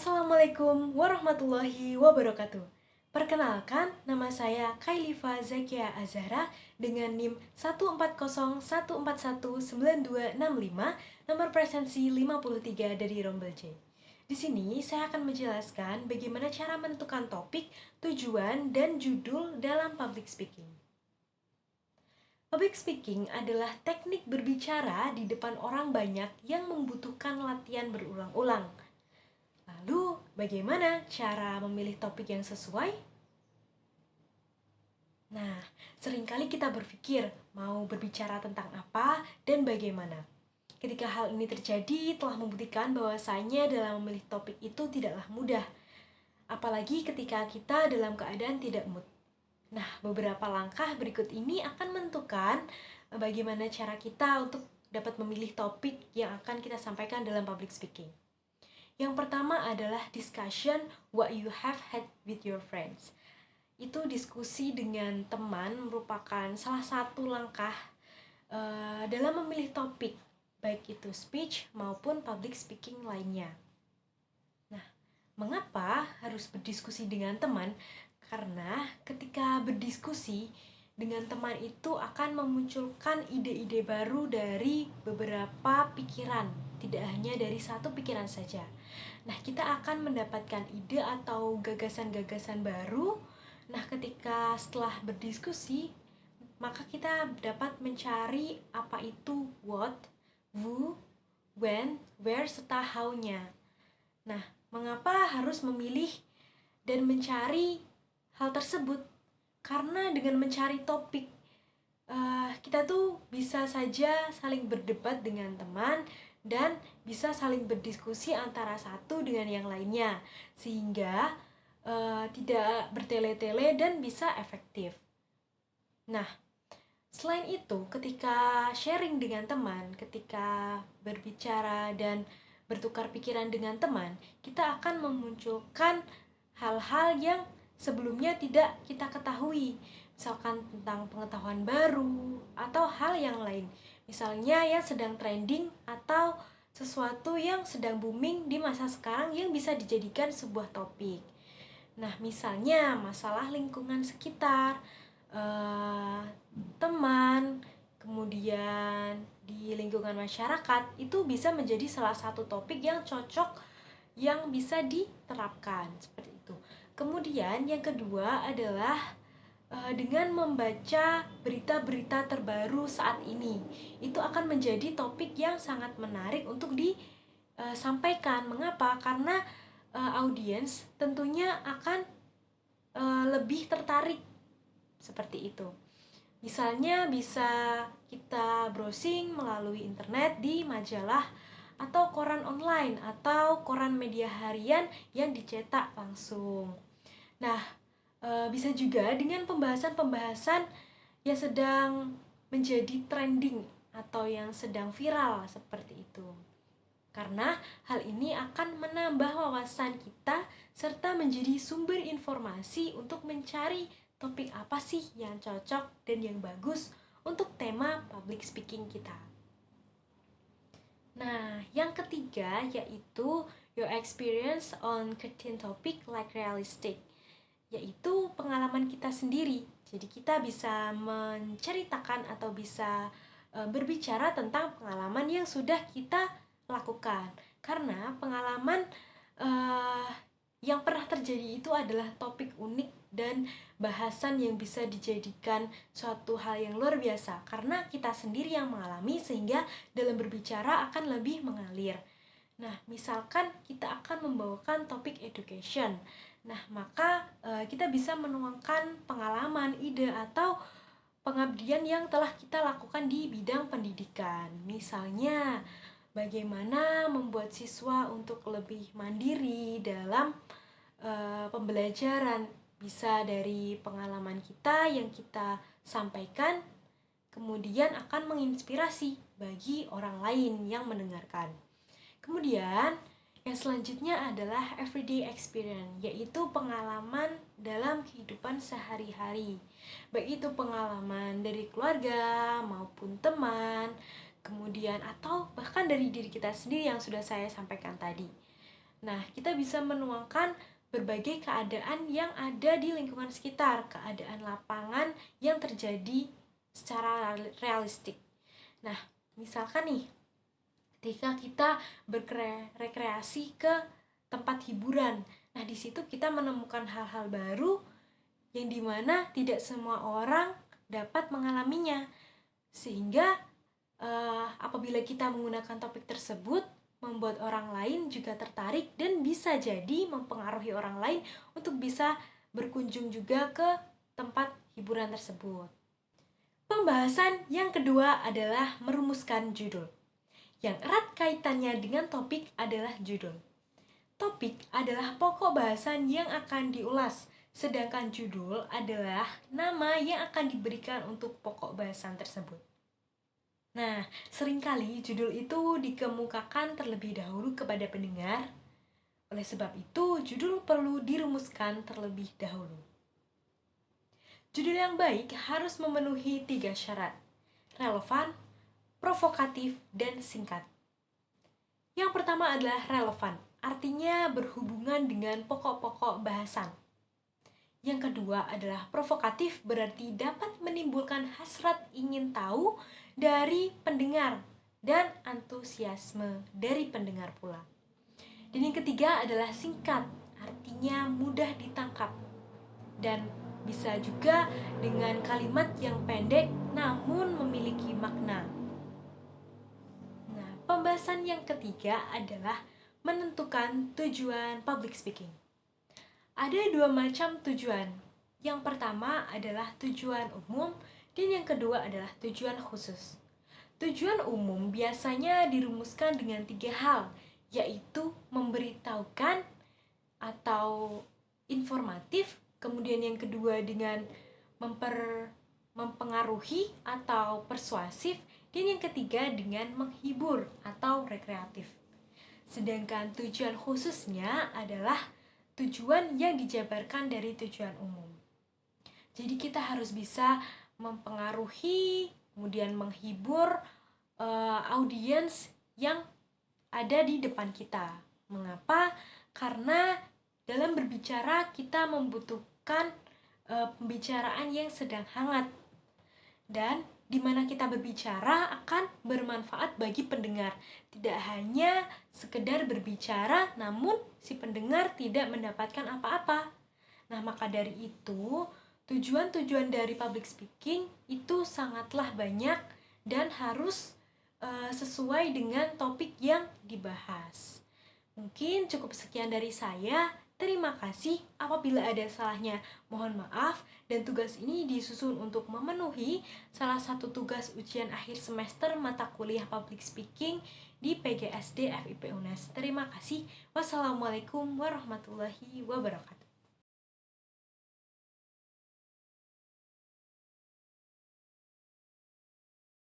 Assalamualaikum warahmatullahi wabarakatuh. Perkenalkan, nama saya Kailifa Zakia Azhara dengan NIM 140141925, nomor presensi 53 dari Rombel J. Di sini saya akan menjelaskan bagaimana cara menentukan topik, tujuan, dan judul dalam public speaking. Public speaking adalah teknik berbicara di depan orang banyak yang membutuhkan latihan berulang-ulang. Lalu, bagaimana cara memilih topik yang sesuai? Nah, seringkali kita berpikir mau berbicara tentang apa dan bagaimana. Ketika hal ini terjadi, telah membuktikan bahwasanya dalam memilih topik itu tidaklah mudah. Apalagi ketika kita dalam keadaan tidak mood. Nah, beberapa langkah berikut ini akan menentukan bagaimana cara kita untuk dapat memilih topik yang akan kita sampaikan dalam public speaking. Yang pertama adalah discussion what you have had with your friends. Itu diskusi dengan teman merupakan salah satu langkah dalam memilih topik, baik itu speech maupun public speaking lainnya. Nah, mengapa harus berdiskusi dengan teman? Karena ketika berdiskusi dengan teman itu akan memunculkan ide-ide baru dari beberapa pikiran, tidak hanya dari satu pikiran saja. Nah, kita akan mendapatkan ide atau gagasan-gagasan baru. Nah, ketika setelah berdiskusi, maka kita dapat mencari apa itu what, who, when, where, serta how-nya. Nah, mengapa harus memilih dan mencari hal tersebut? Karena dengan mencari topik, kita tuh bisa saja saling berdebat dengan teman dan bisa saling berdiskusi antara satu dengan yang lainnya, sehingga tidak bertele-tele dan bisa efektif. Nah, selain itu, ketika sharing dengan teman, ketika berbicara dan bertukar pikiran dengan teman, kita akan memunculkan hal-hal yang sebelumnya tidak kita ketahui, misalkan tentang pengetahuan baru atau hal yang lain, misalnya yang sedang trending atau sesuatu yang sedang booming di masa sekarang yang bisa dijadikan sebuah topik. Nah, misalnya masalah lingkungan sekitar, teman, kemudian di lingkungan masyarakat, itu bisa menjadi salah satu topik yang cocok yang bisa diterapkan seperti itu. Kemudian yang kedua adalah dengan membaca berita-berita terbaru saat ini. Itu akan menjadi topik yang sangat menarik untuk disampaikan. Mengapa? Karena audiens tentunya akan lebih tertarik seperti itu. Misalnya bisa kita browsing melalui internet di majalah atau koran online atau koran media harian yang dicetak langsung. Nah, bisa juga dengan pembahasan-pembahasan yang sedang menjadi trending atau yang sedang viral seperti itu. Karena hal ini akan menambah wawasan kita serta menjadi sumber informasi untuk mencari topik apa sih yang cocok dan yang bagus untuk tema public speaking kita. Nah, yang ketiga yaitu your experience on certain topic like realistic, yaitu pengalaman kita sendiri. Jadi kita bisa menceritakan atau bisa berbicara tentang pengalaman yang sudah kita lakukan. Karena pengalaman yang pernah terjadi itu adalah topik unik dan bahasan yang bisa dijadikan suatu hal yang luar biasa karena kita sendiri yang mengalami, sehingga dalam berbicara akan lebih mengalir. Nah, misalkan kita akan membawakan topik education. Nah, maka kita bisa menuangkan pengalaman, ide, atau pengabdian yang telah kita lakukan di bidang pendidikan. Misalnya, bagaimana membuat siswa untuk lebih mandiri dalam pembelajaran, bisa dari pengalaman kita yang kita sampaikan, kemudian akan menginspirasi bagi orang lain yang mendengarkan. Kemudian yang selanjutnya adalah everyday experience, yaitu pengalaman dalam kehidupan sehari-hari, baik itu pengalaman dari keluarga maupun teman, kemudian atau bahkan dari diri kita sendiri yang sudah saya sampaikan tadi. Nah, kita bisa menuangkan berbagai keadaan yang ada di lingkungan sekitar, keadaan lapangan yang terjadi secara realistik. Nah, misalkan nih, ketika kita berrekreasi ke tempat hiburan, nah di situ kita menemukan hal-hal baru yang dimana tidak semua orang dapat mengalaminya, sehingga apabila kita menggunakan topik tersebut membuat orang lain juga tertarik dan bisa jadi mempengaruhi orang lain untuk bisa berkunjung juga ke tempat hiburan tersebut. Pembahasan yang kedua adalah merumuskan judul. Yang erat kaitannya dengan topik adalah judul. Topik adalah pokok bahasan yang akan diulas, sedangkan judul adalah nama yang akan diberikan untuk pokok bahasan tersebut. Nah, seringkali judul itu dikemukakan terlebih dahulu kepada pendengar. Oleh sebab itu, judul perlu dirumuskan terlebih dahulu. Judul yang baik harus memenuhi 3 syarat: relevan, provokatif, dan singkat. Yang pertama adalah relevan, artinya berhubungan dengan pokok-pokok bahasan. Yang kedua adalah provokatif, berarti dapat menimbulkan hasrat ingin tahu dari pendengar dan antusiasme dari pendengar pula. Dan yang ketiga adalah singkat, artinya mudah ditangkap dan bisa juga dengan kalimat yang pendek namun memiliki makna. Nah, pembahasan yang ketiga adalah menentukan tujuan public speaking. Ada 2 macam tujuan. Yang pertama adalah tujuan umum dan yang kedua adalah tujuan khusus. Tujuan umum biasanya dirumuskan dengan 3 hal, yaitu memberitahukan atau informatif, kemudian yang kedua dengan mempengaruhi atau persuasif, dan yang ketiga dengan menghibur atau rekreatif. Sedangkan tujuan khususnya adalah tujuan yang dijabarkan dari tujuan umum. Jadi kita harus bisa mempengaruhi, kemudian menghibur audiens yang ada di depan kita. Mengapa? Karena dalam berbicara kita membutuhkan pembicaraan yang sedang hangat, dan di mana kita berbicara akan bermanfaat bagi pendengar. Tidak hanya sekedar berbicara namun si pendengar tidak mendapatkan apa-apa. Nah, maka dari itu, tujuan-tujuan dari public speaking itu sangatlah banyak dan harus sesuai dengan topik yang dibahas. Mungkin cukup sekian dari saya. Terima kasih. Apabila ada salahnya, mohon maaf. Dan tugas ini disusun untuk memenuhi salah satu tugas ujian akhir semester mata kuliah public speaking di PGSD FIP UNES. Terima kasih. Wassalamualaikum warahmatullahi wabarakatuh.